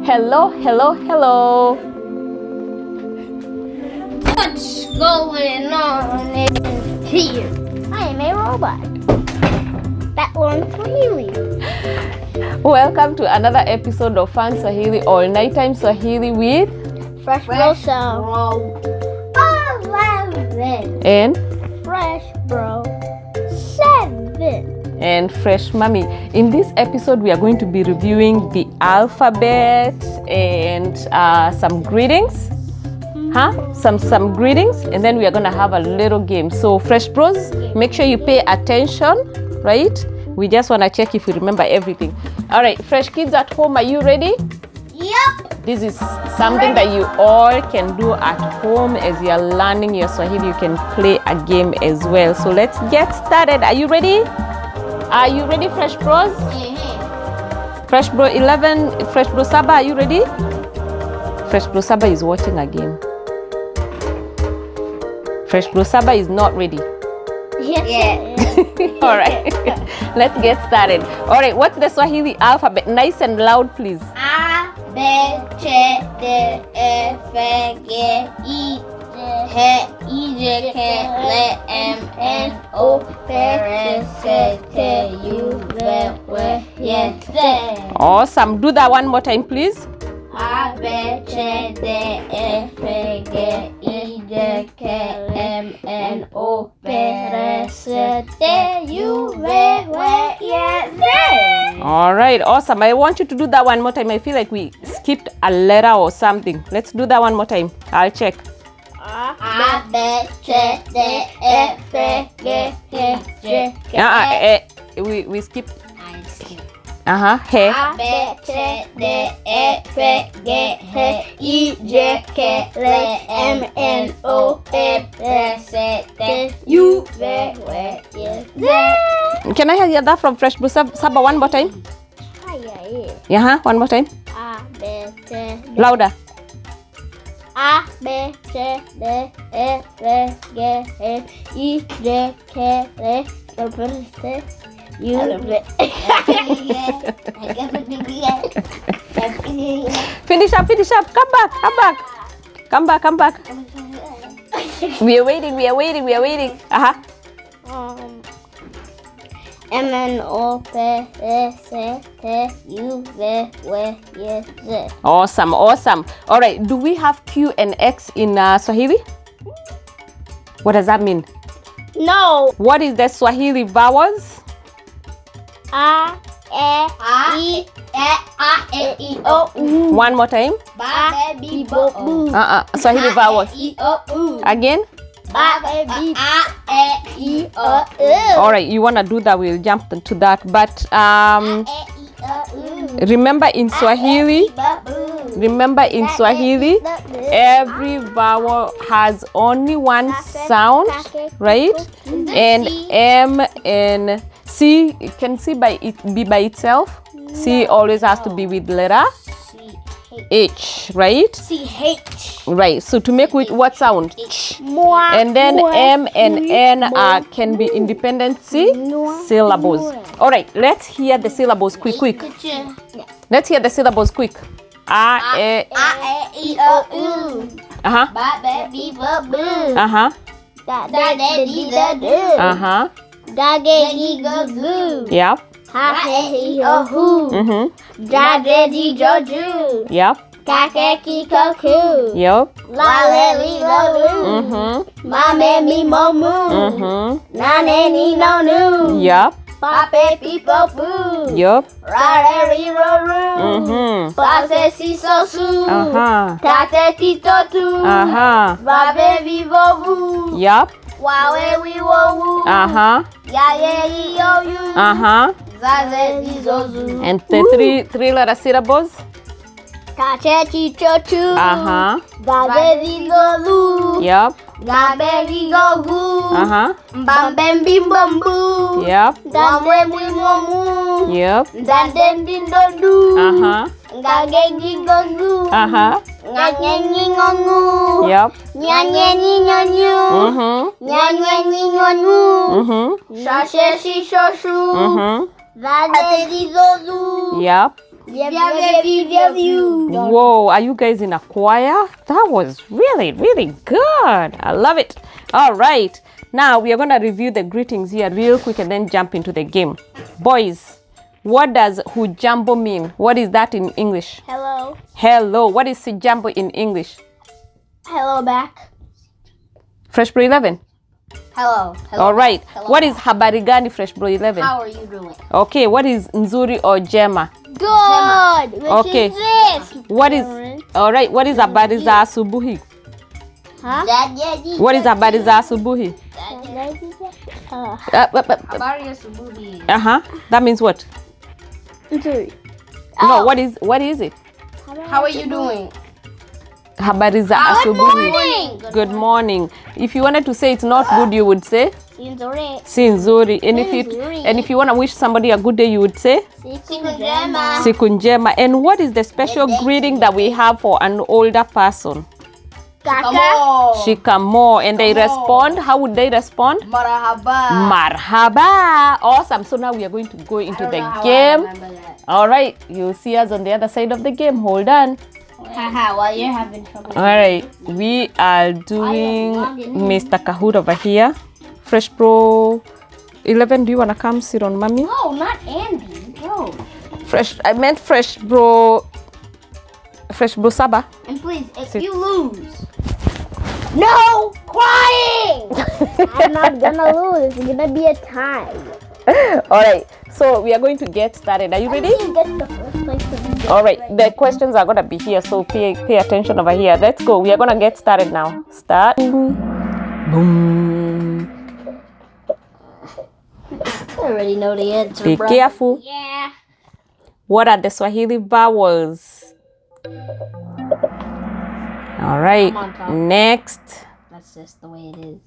Hello, hello, hello. What's going on in here? I am a robot that learns Swahili. Welcome to another episode of Fun Swahili or Nighttime Swahili with Fresh Bro Show. 11. and Fresh Bro 7. and Fresh Mommy. In this episode, we are going to be reviewing the alphabet and some greetings. Some greetings, and then we are gonna have a little game. So Fresh Bros, make sure you pay attention, right? We just wanna check if you remember everything. All right, Fresh Kids at home, are you ready? Yep. This is something that you all can do at home as you're learning your Swahili. You can play a game as well. So let's get started. Are you ready? Are you ready, Fresh Bros? Fresh Bro 11, Fresh Bro Saba, are you ready? Fresh Bro Saba is watching a game. Fresh Bro Saba is not ready. Yes. All right, let's get started. All right, what's the Swahili alphabet? Nice and loud, please. A, B, C, D, E, F, G, I, H, I, J, K, L, M, N, O, P, R, S, T, U, V, W, X, Z. Awesome. Do that one more time, please. A, B, C, D, E, F, G, I, J, K, L, M, N, O, P, R, S, T, U, V, W, X, Z. All right, awesome. I want you to do that one more time. I feel like we skipped a letter or something. Let's do that one more time. I'll check. A, B, C, D, E, F, G, H, J, K. We skipped. I skip. He. A, B, C, D, E, F, G, H, I, J, K, L, M, N, O, P, R, S, T, U, V, W, X, Z. Can I hear that from Fresh Bro Saba one more time? One more time. A, B, C, D. Louder. A, B, C, D, E, F, G, H, I, J, K, L, M, N, U, V. Finish up. Come back. We are waiting. M, N, O, P, S, T, U, V, W, X, Z. Awesome. All right, do we have Q and X in Swahili? What does that mean? No. What is the Swahili vowels? A, E, I, O, U. One more time. Ba, B, bo, boo. Swahili vowels. E, O, U. Again. Ba, B, A, E, O, U. All right, you want to do that, we'll jump to that. But remember in Swahili, every vowel has only one sound, right? And M and C can be by itself. C always has to be with letter H, right? CH. Right. So to make with what sound? Ch. And then M and N can be independent syllables. All right. Let's hear the syllables quick. Let's hear the syllables quick. A, E, O, U. Ba, B, bo, boo. Da, D, da, do. Da, ge, go, goo. Yep. Ha, he, o, hoo. Da, de, jo, ju. Yep. Ka, ke, ki, ko, ku. Yep. La, le, li, lo, lu. Ma, me, mi, mo, moo. Na, ne, ni, no, nu. Yep. Pa, pe, pi, po, poo. Yep. Ra, re, ri, ro, ru. Fa, se, si, so, su. Ta, te, ti, to, tu. Va, be, vi, vo, vu. Yep. Wa, we, we, wo, woo. Ya, ye, yi, yo, you. Za, ze, zi, zo, zu. And the three letter syllables. Ta, che, chi, cho, chu. Ga, be, zi, zo, lu. Yep. Ga, be, ri, go, gu. Bam, bam, bim, bam, boo. Yep. Dan, we, we, mo, mu. Yep. Dan, den, din, do, do. Ga, ge, gi, go, gu. Nga, nye, ni, ngo, ngu. Yep. Nya, nye, ni, nyo, nyu. Nya, nye, ni, nyo, nyu. Sha, she, shi, sho, shu. Za, ze, zi, zo, zu. Yep. Whoa, are you guys in a choir? That was really, really good. I love it. All right. Now we are going to review the greetings here real quick and then jump into the game. Boys, what does hujambo mean? What is that in English? Hello. Hello. What is sijambo in English? Hello back. Fresh Bro 11. Hello. All right. Hello What is habari gani Fresh Bro 11? How are you doing? Okay. What is nzuri or jema? Good. Which Okay. is this? What is all right? What is habari za asubuhi? Huh? What is habari za asubuhi? Habari asubuhi. That means what? No. What is it? How are you doing? Habari za Good asubuhi. morning. Good morning. If you wanted to say it's not good, you would say si nzuri. And if you want to wish somebody a good day, you would say siku njema. And what is the special greeting that we have for an older person? Shikamo. And they respond. How would they respond? Marhaba. Awesome. So now we are going to go into the game. All right. You'll see us on the other side of the game. Hold on. While you're having trouble. All right. We are doing Mr. Kahoot over here. Fresh Bro 11, do you want to come sit on mommy? No, not Andy. No. I meant Fresh Bro Saba. And please, if you lose, no crying. I'm not gonna lose. It's gonna be a tie. All right. So we are going to get started. Are you ready? All right. The questions are going to be here. So pay attention over here. Let's go. We are going to get started now. Start. Boom. I already know the answer, Be bro. careful. Yeah. What are the Swahili vowels? All right. I'm on top. Next. That's just the way it is.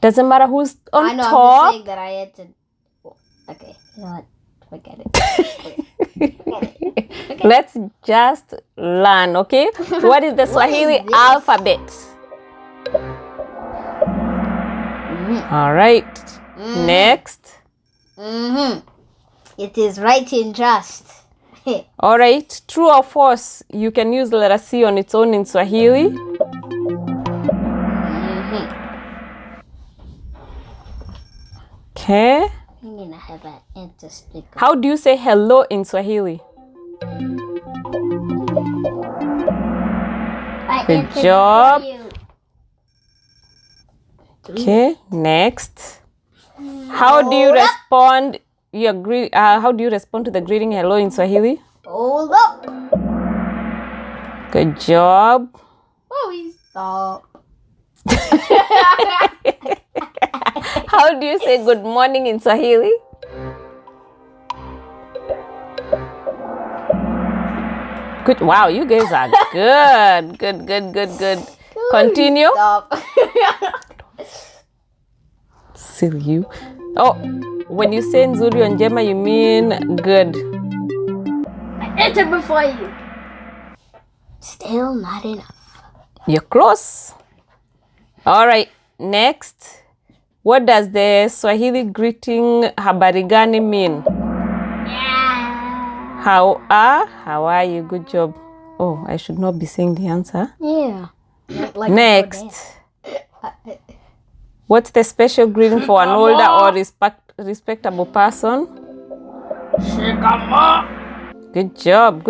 Doesn't matter who's on I know. I'm just top. saying that I had to. Okay. You know what? Forget it. Okay. Let's just learn, okay? What is the Swahili this? alphabet? All right. Next. It is right and just. All right. True or false? You can use letter C on its own in Swahili. Okay. I'm gonna have an answer sticker. How do you say hello in Swahili? Good job. Okay. Next. How do you respond? How do you respond to the greeting hello in Swahili? Hold up. Good job. Oh, we stop. How do you say good morning in Swahili? Good. Wow, you guys are good. Good. Continue. Stop. Silly you. Oh, when you say nzuri or njema, you mean good. I answered before you. Still not enough. You're close. All right. Next. What does the Swahili greeting habari gani mean? Yeah. How are you? Good job. Oh, I should not be saying the answer. Yeah. Next. What's the special greeting for an older or respectable person? Good job.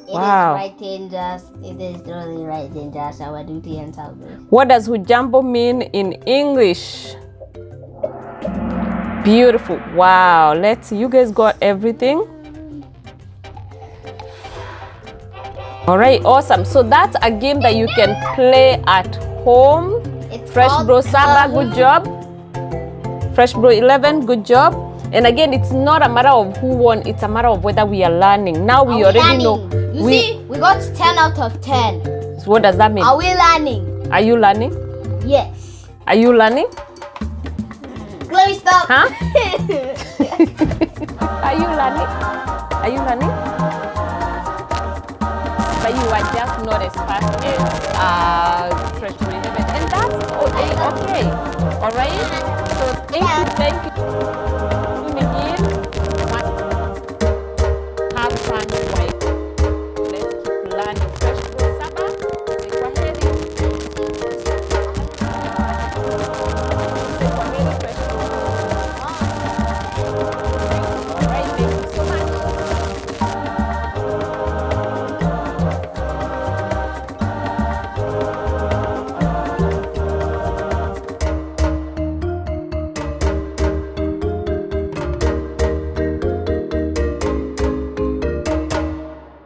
Wow. It is right and just. It is really right and just. I will do the answer. What does hujambo mean in English? Beautiful. Wow. Let's see. You guys got everything? All right. Awesome. So that's a game that you can play at home. It's Fresh called Bro Saba, good Kahoot. job. Fresh Bro 11, good job. And again, it's not a matter of who won. It's a matter of whether we are learning. Now we already know. You see, we got 10 out of 10. So what does that mean? Are we learning? Are you learning? Yes. Are you learning? Let me stop. Huh? Are you learning? Are you learning? But you are just not as fast as Fresh Bro 11. And that's okay. All right? So thank you.